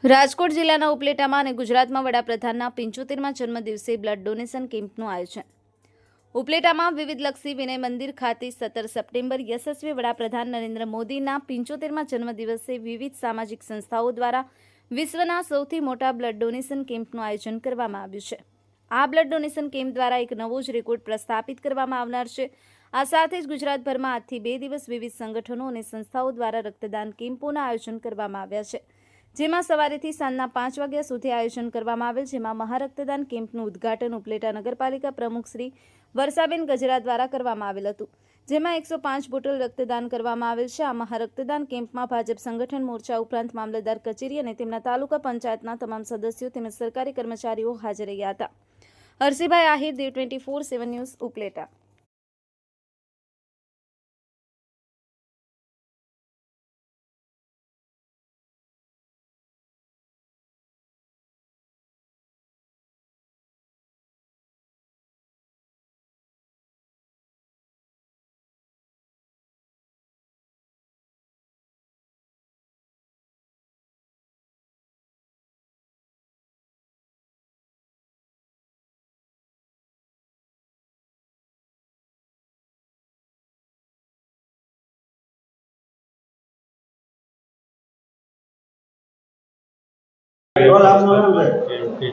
રાજકોટ જિલ્લાના ઉપલેટામાં અને ગુજરાતમાં વડાપ્રધાનના 75મા જન્મદિવસે બ્લડ ડોનેશન કેમ્પનું આયોજન. ઉપલેટામાં વિવિધલક્ષી વિનય મંદિર ખાતે 17 સપ્ટેમ્બર યશસ્વી વડાપ્રધાન નરેન્દ્ર મોદીના 75મા જન્મદિવસે વિવિધ સામાજિક સંસ્થાઓ દ્વારા વિશ્વના સૌથી મોટા બ્લડ ડોનેશન કેમ્પનું આયોજન કરવામાં આવ્યું છે. આ બ્લડ ડોનેશન કેમ્પ દ્વારા એક નવો જ રેકોર્ડ પ્રસ્થાપિત કરવામાં આવનાર છે. આ સાથે જ ગુજરાતભરમાં આજથી 2 દિવસ વિવિધ સંગઠનો અને સંસ્થાઓ દ્વારા રક્તદાન કેમ્પોના આયોજન કરવામાં આવ્યા છે, જેમાં સવારેથી સાંજના 5 વાગ્યા સુધી આયોજન કરવામાં આવેલ. જેમાં મહારક્તદાન કેમ્પનું ઉદ્ઘાટન ઉપલેટા નગરપાલિકા પ્રમુખ શ્રી વર્ષાબેન ગજરા દ્વારા કરવામાં આવેલ હતું, જેમાં 105 બોટલ રક્તદાન કરવામાં આવેલ છે. આ મહારક્તદાન કેમ્પમાં ભાજપ સંગઠન મોરચા ઉપરાંત મામલતદાર કચેરી અને તેમના તાલુકા પંચાયતના તમામ સદસ્યો તેમજ સરકારી કર્મચારીઓ હાજર રહ્યા હતા. હરસીભાઈ આહિર, દેવ 24/7 ન્યૂઝ, ઉપલેટા.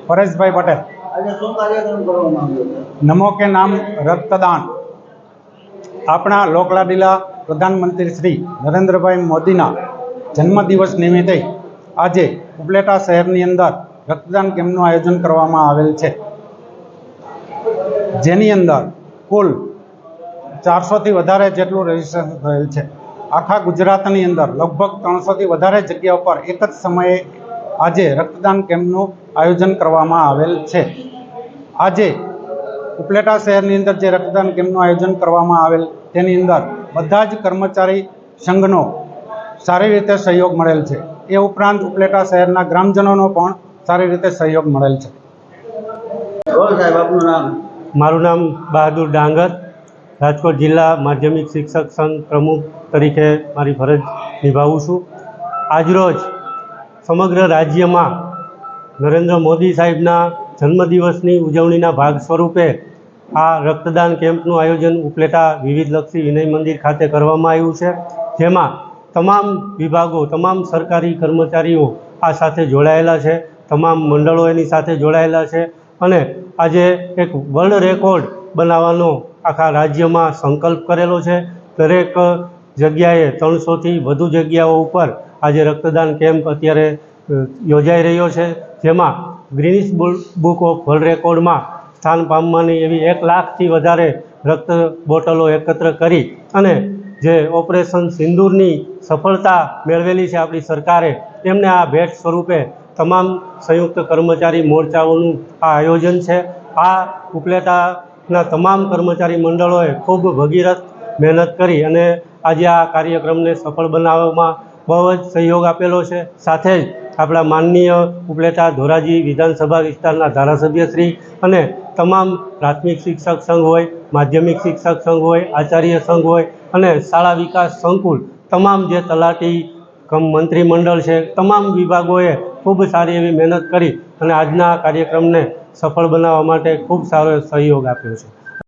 પરેશભાઈ પટેલ. આજે શું કાર્યક્રમ કરવામાં આવ્યો છે? નમો કે નામ રક્તદાન. આપણા લોકલાડીલા પ્રધાનમંત્રી શ્રી નરેન્દ્રભાઈ મોદીના જન્મદિવસ નિમિત્તે આજે ઉપલેટા શહેરની અંદર રક્તદાન કેમ્પનું આયોજન કરવામાં આવેલ છે, જેની અંદર કુલ 400થી વધારે જેટલું રજીસ્ટ્રેશન થયેલ છે. આખા ગુજરાતની અંદર લગભગ 300થી વધારે જગ્યાઓ પર એક જ સમયે આજે રક્તદાન કેમ્પનું આયોજન કરવામાં આવેલ છે. આજે ઉપલેટા શહેરની અંદર જે રક્તદાન કેમ્પનું આયોજન કરવામાં આવેલ તેની અંદર બધા જ કર્મચારી સંઘનો સારી રીતે સહયોગ મળેલ છે. એ ઉપરાંત ઉપલેટા શહેરના ગ્રામજનોનો પણ સારી રીતે સહયોગ મળેલ છે. સાહેબ, આપનું નામ? મારું નામ બહાદુર ડાંગર, રાજકોટ જિલ્લા માધ્યમિક શિક્ષક સંઘ પ્રમુખ તરીકે મારી ફરજ નિભાવું છું. આજરોજ સમગ્ર રાજ્યમાં નરેન્દ્ર મોદી સાહેબના જન્મદિવસની ઉજવણીના ભાગ સ્વરૂપે આ રક્તદાન કેમ્પનું આયોજન ઉપલેટા વિવિધલક્ષી વિનય મંદિર ખાતે કરવામાં આવ્યું છે, જેમાં તમામ વિભાગો, તમામ સરકારી કર્મચારીઓ આ સાથે જોડાયેલા છે, તમામ મંડળો એની સાથે જોડાયેલા છે અને આજે એક વર્લ્ડ રેકોર્ડ બનાવવાનો આખા રાજ્યમાં સંકલ્પ કરેલો છે. દરેક જગ્યાએ 300થી વધુ જગ્યાઓ ઉપર આજે રક્તદાન કેમ્પ અત્યારે યોજાઈ રહ્યો છે, જેમાં ગ્રીનિસ બુક ઓફ વર્લ્ડ રેકોર્ડમાં સ્થાન પામવાની એવી 1 લાખથી વધારે રક્ત બોટલો એકત્ર કરી અને જે ઓપરેશન સિંદૂરની સફળતા મેળવેલી છે આપણી સરકારે, તેમને આ ભેટ સ્વરૂપે તમામ સંયુક્ત કર્મચારી મોરચાઓનું આ આયોજન છે. આ ઉપલેટાના તમામ કર્મચારી મંડળોએ ખૂબ ભગીરથ મહેનત કરી અને આજે આ કાર્યક્રમને સફળ બનાવવામાં બહુ જ સહયોગ આપેલો છે. સાથે જ આપણા માનનીય ઉપલેટા ધોરાજી વિધાનસભા વિસ્તારના ધારાસભ્યશ્રી અને તમામ પ્રાથમિક શિક્ષક સંઘ હોય, માધ્યમિક શિક્ષક સંઘ હોય, આચાર્ય સંઘ હોય અને શાળા વિકાસ સંકુલ, તમામ જે તલાટી મંત્રીમંડળ છે, તમામ વિભાગોએ ખૂબ સારી એવી મહેનત કરી અને આજના કાર્યક્રમને સફળ બનાવવા માટે ખૂબ સારો સહયોગ આપ્યો છે.